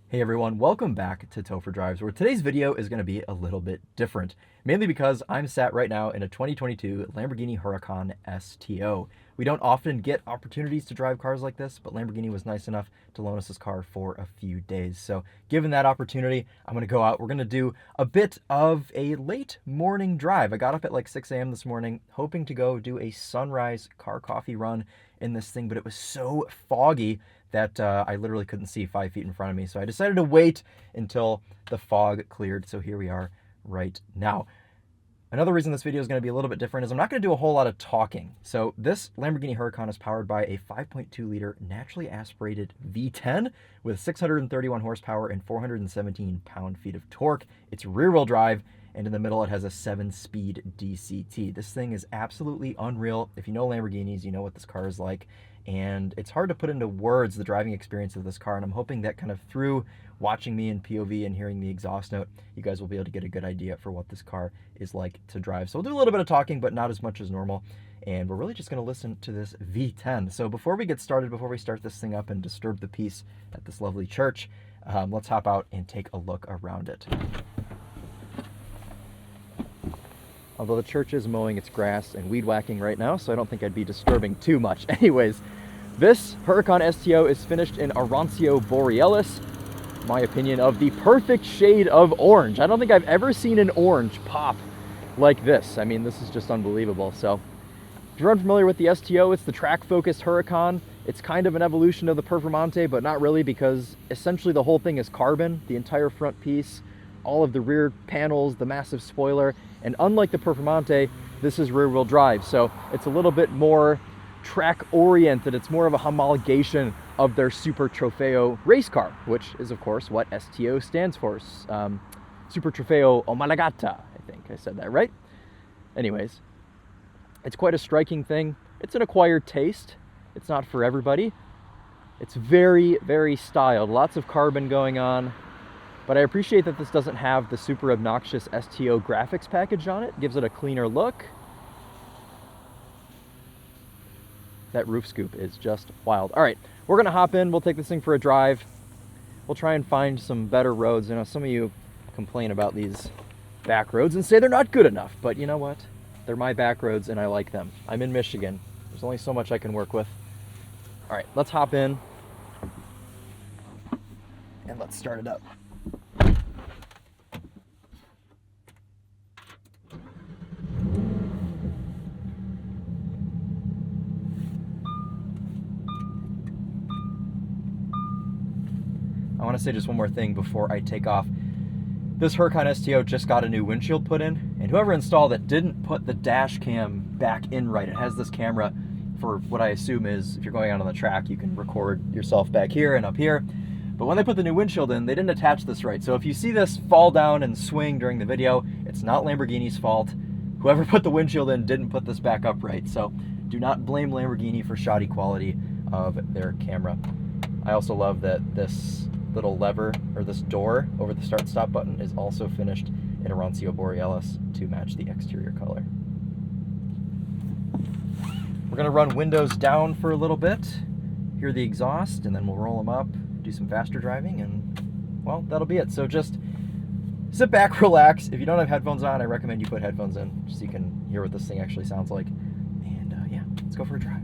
Hey everyone, welcome back to TOPHER Drives, where today's video is going to be a little bit different, mainly because I'm sat right now in a 2022 Lamborghini Huracán STO. We don't often get opportunities to drive cars like this, but Lamborghini was nice enough to loan us this car for a few days. So given that opportunity, I'm going to go out. We're going to do a bit of a late morning drive. I got up at like 6 a.m. this morning, hoping to go do a sunrise car coffee run in this thing, but it was so foggy that I literally couldn't see 5 feet in front of me. So I decided to wait until the fog cleared. So here we are right now. Another reason this video is going to be a little bit different is I'm not going to do a whole lot of talking. So this Lamborghini Huracan is powered by a 5.2 liter naturally aspirated V10 with 631 horsepower and 417 pound-feet of torque. It's rear-wheel drive, and in the middle it has a 7-speed DCT. This thing is absolutely unreal. If you know Lamborghinis, you know what this car is like. And it's hard to put into words the driving experience of this car, and I'm hoping that kind of through watching me in POV and hearing the exhaust note, you guys will be able to get a good idea for what this car is like to drive. So we'll do a little bit of talking, but not as much as normal, and we're really just going to listen to this V10. So before we get started, before we start this thing up and disturb the peace at this lovely church, let's hop out and take a look around it. Although the church is mowing its grass and weed whacking right now, so I don't think I'd be disturbing too much. Anyways, this Huracan STO is finished in Arancio Borealis, my opinion, of the perfect shade of orange. I don't think I've ever seen an orange pop like this. I mean, this is just unbelievable. So if you're unfamiliar with the STO, it's the track-focused Huracan. It's kind of an evolution of the Performante, but not really, because essentially the whole thing is carbon, the entire front piece, all of the rear panels, the massive spoiler, and unlike the Performante, this is rear-wheel drive, so it's a little bit more track-oriented. It's more of a homologation of their Super Trofeo race car, which is, of course, what STO stands for. Super Trofeo Omologata, I think I said that right. Anyways, it's quite a striking thing. It's an acquired taste. It's not for everybody. It's very, very styled. Lots of carbon going on. But I appreciate that this doesn't have the super obnoxious STO graphics package on it. It gives it a cleaner look. That roof scoop is just wild. All right, we're gonna hop in. We'll take this thing for a drive. We'll try and find some better roads. You know, some of you complain about these back roads and say they're not good enough, but you know what? They're my back roads and I like them. I'm in Michigan. There's only so much I can work with. All right, let's hop in and let's start it up. I want to say just one more thing before I take off. This Huracan STO just got a new windshield put in, and whoever installed it didn't put the dash cam back in right. It has this camera for what I assume is, if you're going out on the track, you can record yourself back here and up here. But when they put the new windshield in, they didn't attach this right. So if you see this fall down and swing during the video, it's not Lamborghini's fault. Whoever put the windshield in didn't put this back up right. So do not blame Lamborghini for shoddy quality of their camera. I also love that this little lever, or this door over the start stop button, is also finished in Arancio Borealis to match the exterior color. We're gonna run windows down for a little bit, hear the exhaust, and then we'll roll them up, do some faster driving, and well, that'll be it. So just sit back, relax. If you don't have headphones on, I recommend you put headphones in just so you can hear what this thing actually sounds like. And yeah, let's go for a drive.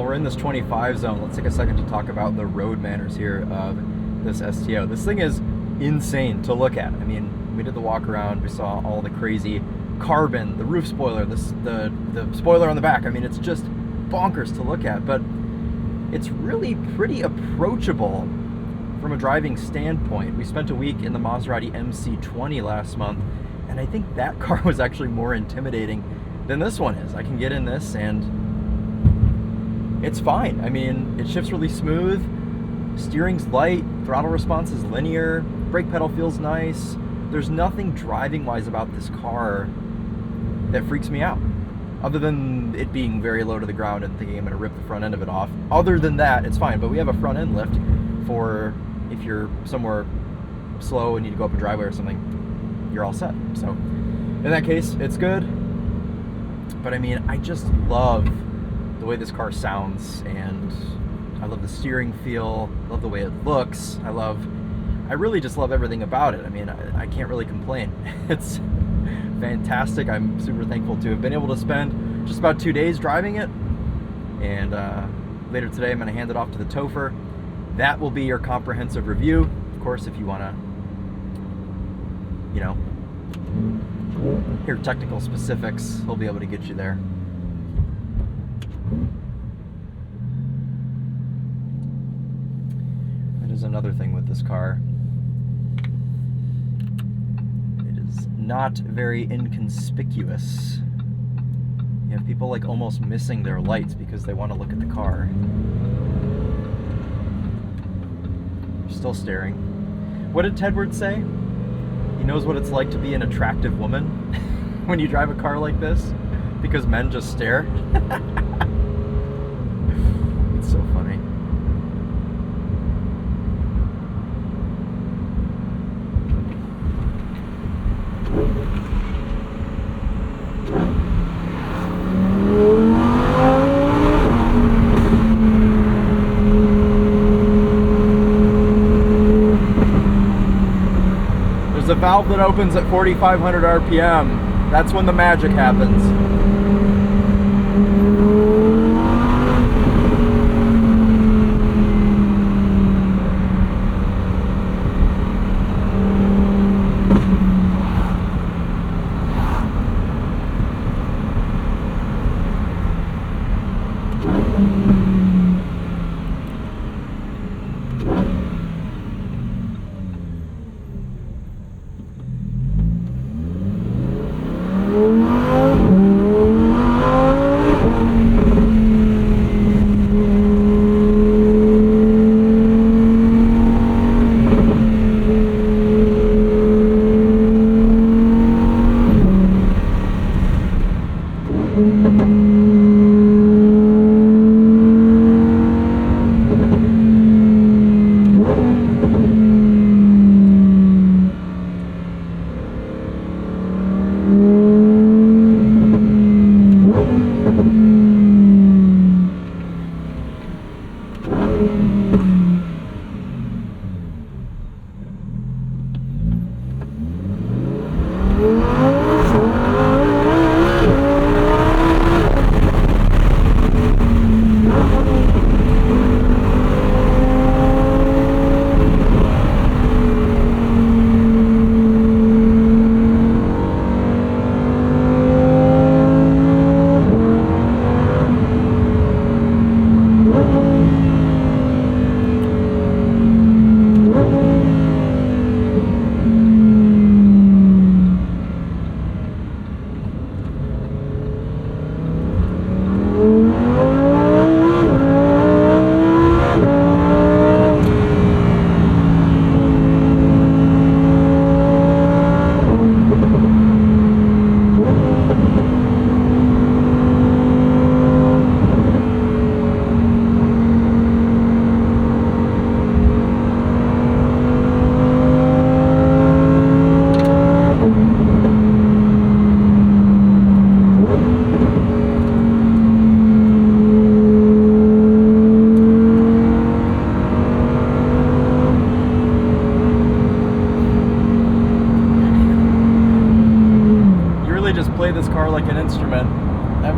while we're in this 25 zone, let's take a second to talk about the road manners here of this STO. This thing is insane to look at. I mean, we did the walk around, we saw all the crazy carbon, the roof spoiler, the spoiler on the back. I mean, it's just bonkers to look at, but it's really pretty approachable from a driving standpoint. We spent a week in the Maserati MC20 last month, and I think that car was actually more intimidating than this one is. I can get in this and it's fine. I mean, it shifts really smooth, steering's light, throttle response is linear, brake pedal feels nice. There's nothing driving wise about this car that freaks me out, other than it being very low to the ground and thinking I'm going to rip the front end of it off. Other than that, it's fine. But we have a front end lift for if you're somewhere slow and need to go up a driveway or something, you're all set. So in that case, it's good. But I mean, I just love the way this car sounds, and I love the steering feel, love the way it looks. I really just love everything about it. I mean, I can't really complain. It's fantastic. I'm super thankful to have been able to spend just about 2 days driving it. And later today, I'm going to hand it off to the TheTopher. That will be your comprehensive review. Of course, if you want to, hear technical specifics, he'll be able to get you there. That is another thing with this car. It is not very inconspicuous. You have people like almost missing their lights because they want to look at the car. They're still staring. What did Tedward say? He knows what it's like to be an attractive woman when you drive a car like this, because men just stare. It's so funny. There's a valve that opens at 4,500 RPM. That's when the magic happens.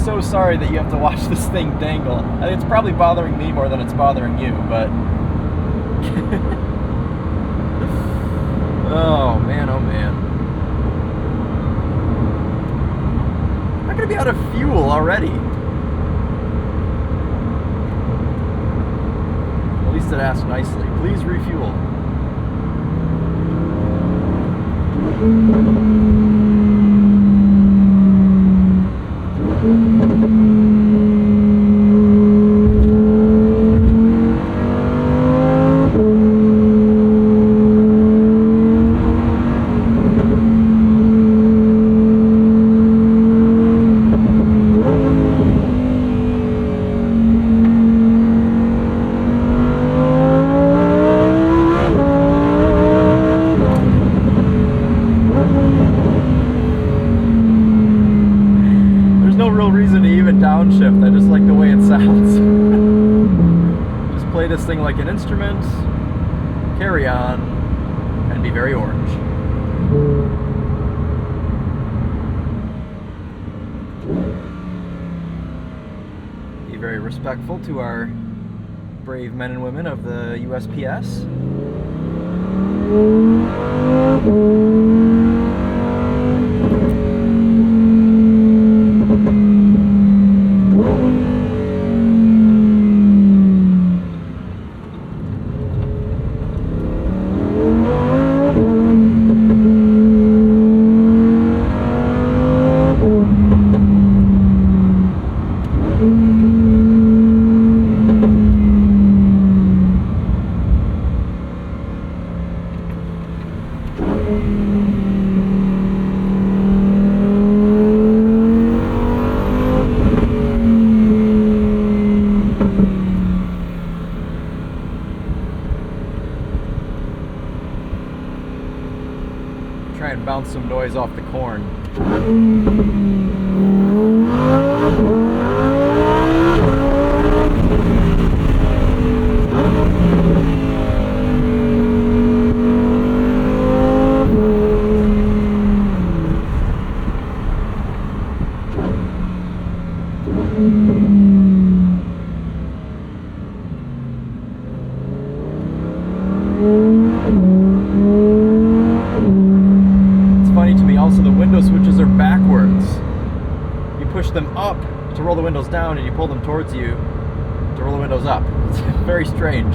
so sorry that you have to watch this thing dangle. I mean, it's probably bothering me more than it's bothering you, but... oh man, oh man. I'm gonna be out of fuel already. At least it asked nicely. Please refuel. Downshift. I just like the way it sounds. Just play this thing like an instrument, carry on, and be very orange. Be very respectful to our brave men and women of the USPS. Try and bounce some noise off the corn. Also, the window switches are backwards. You push them up to roll the windows down, and you pull them towards you to roll the windows up. It's very strange.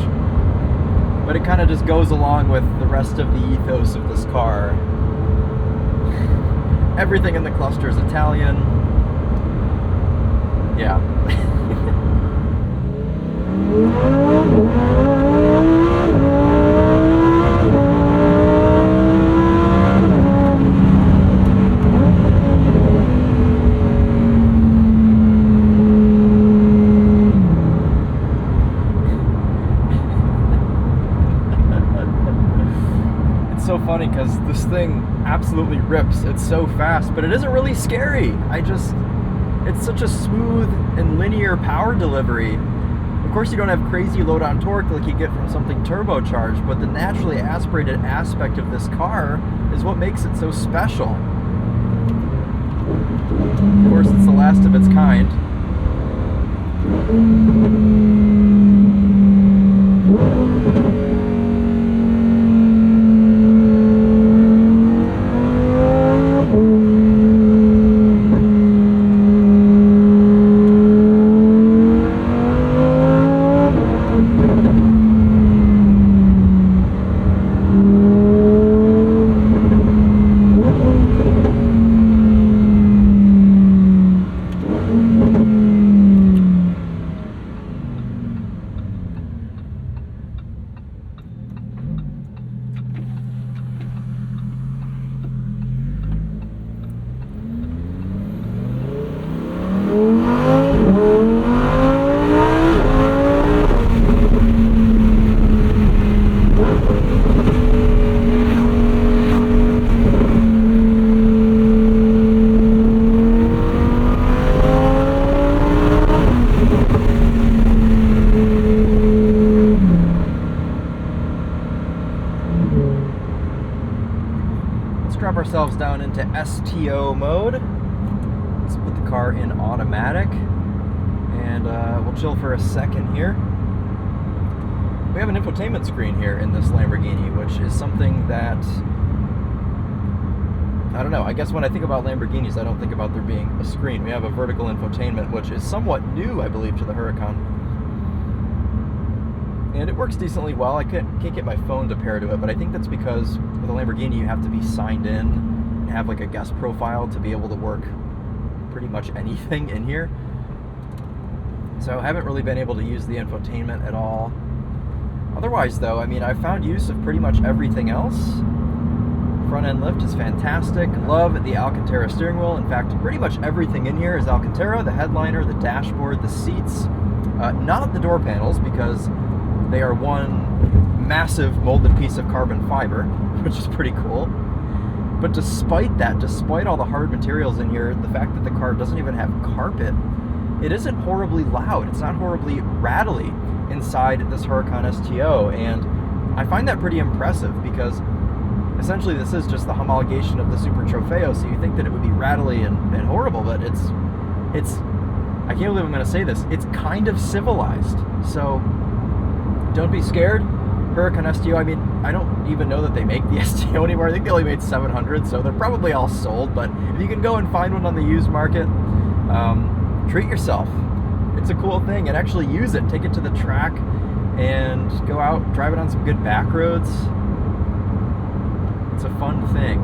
But it kind of just goes along with the rest of the ethos of this car. Everything in the cluster is Italian. Yeah. So funny because this thing absolutely rips. It's so fast, but it isn't really scary. It's such a smooth and linear power delivery. Of course, you don't have crazy load on torque like you get from something turbocharged, but the naturally aspirated aspect of this car is what makes it so special. Of course, it's the last of its kind. Let's drop ourselves down into STO mode. Let's put the car in automatic, and we'll chill for a second here. We have an infotainment screen here in this Lamborghini, which is something that, I don't know, I guess when I think about Lamborghinis, I don't think about there being a screen. We have a vertical infotainment, which is somewhat new, I believe, to the Huracan. And it works decently well. I can't get my phone to pair to it, but I think that's because with a Lamborghini, you have to be signed in and have like a guest profile to be able to work pretty much anything in here. So I haven't really been able to use the infotainment at all. Otherwise, though, I mean, I've found use of pretty much everything else. Front end lift is fantastic. Love the Alcantara steering wheel. In fact, pretty much everything in here is Alcantara. The headliner, the dashboard, the seats. Not the door panels, because they are one massive molded piece of carbon fiber, which is pretty cool. But despite that, despite all the hard materials in here, the fact that the car doesn't even have carpet, it isn't horribly loud. It's not horribly rattly inside this Huracan STO, and I find that pretty impressive because essentially this is just the homologation of the Super Trofeo, so you think that it would be rattly and horrible, but it's I can't believe I'm going to say this, it's kind of civilized. So don't be scared. Huracan STO, I mean, I don't even know that they make the STO anymore. I think they only made 700, so they're probably all sold, but if you can go and find one on the used market, treat yourself. It's a cool thing, and actually use it. Take it to the track and go out, drive it on some good back roads. It's a fun thing.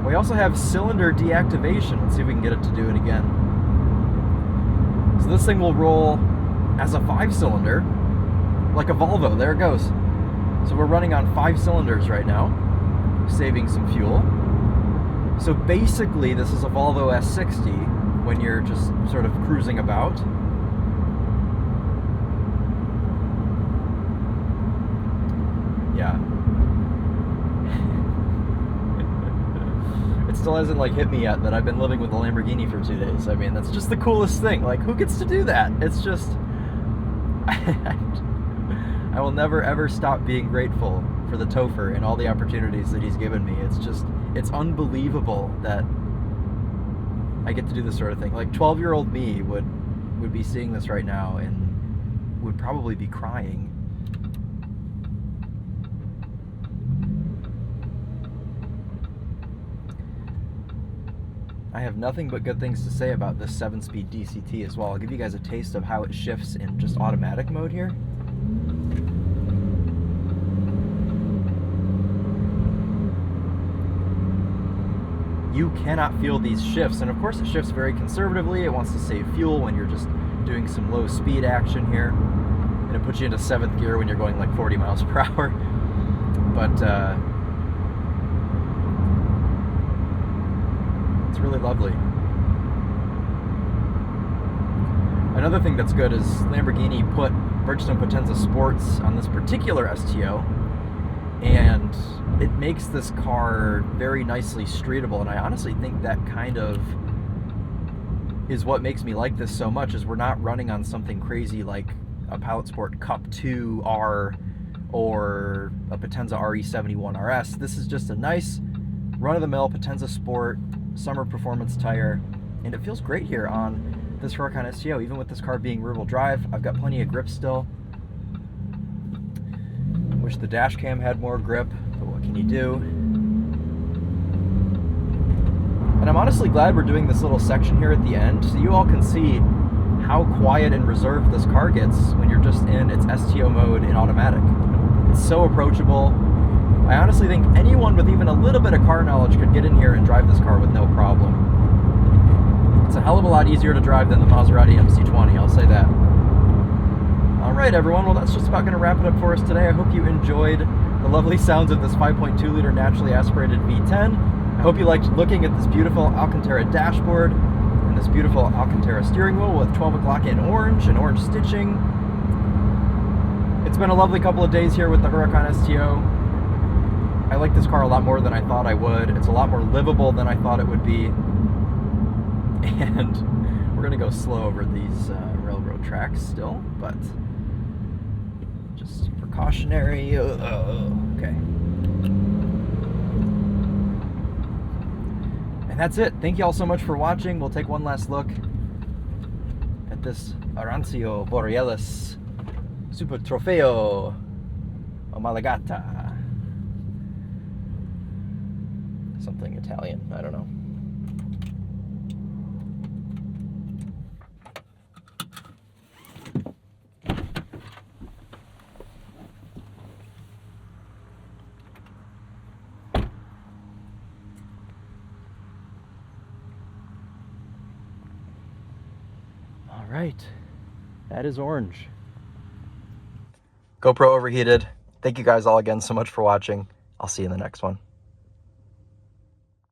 We also have cylinder deactivation. Let's see if we can get it to do it again. So this thing will roll as a 5-cylinder, like a Volvo. There it goes. So we're running on 5 cylinders right now, saving some fuel. So basically, this is a Volvo S60 when you're just sort of cruising about. Yeah. It still hasn't like hit me yet that I've been living with a Lamborghini for 2 days. I mean, that's just the coolest thing. Like, who gets to do that? It's just, I will never ever stop being grateful for the TheTopher and all the opportunities that he's given me. It's just, it's unbelievable that I get to do this sort of thing. Like 12-year-old me would be seeing this right now and would probably be crying. I have nothing but good things to say about this 7-speed DCT as well. I'll give you guys a taste of how it shifts in just automatic mode here. You cannot feel these shifts, and of course it shifts very conservatively. It wants to save fuel when you're just doing some low speed action here, and it puts you into 7th gear when you're going like 40 miles per hour. But it's really lovely. Another thing that's good is Lamborghini put Bridgestone Potenza Sports on this particular STO, and it makes this car very nicely streetable, and I honestly think that kind of is what makes me like this so much, is we're not running on something crazy like a Pilot Sport Cup 2 R or a Potenza RE71 RS. This is just a nice run-of-the-mill Potenza Sport summer performance tire, and it feels great here on this Huracan STO, even with this car being rear-wheel drive. I've got plenty of grip still. Wish the dash cam had more grip, but what can you do? And I'm honestly glad we're doing this little section here at the end, so you all can see how quiet and reserved this car gets when you're just in its STO mode in automatic. It's so approachable. I honestly think anyone with even a little bit of car knowledge could get in here and drive this car with no problem. It's a hell of a lot easier to drive than the Maserati MC20, I'll say that. Alright everyone, well that's just about going to wrap it up for us today. I hope you enjoyed the lovely sounds of this 5.2 liter naturally aspirated V10. I hope you liked looking at this beautiful Alcantara dashboard and this beautiful Alcantara steering wheel with 12 o'clock in orange and orange stitching. It's been a lovely couple of days here with the Huracan STO. I like this car a lot more than I thought I would. It's a lot more livable than I thought it would be. And we're going to go slow over these railroad tracks still, but just precautionary. Okay. And And that's it. Thank you all so much for watching. We'll take one last look at this Arancio Borealis Super Trofeo Omologata. Something Italian, I don't know. All right, that is orange. GoPro overheated. Thank you guys all again so much for watching. I'll see you in the next one.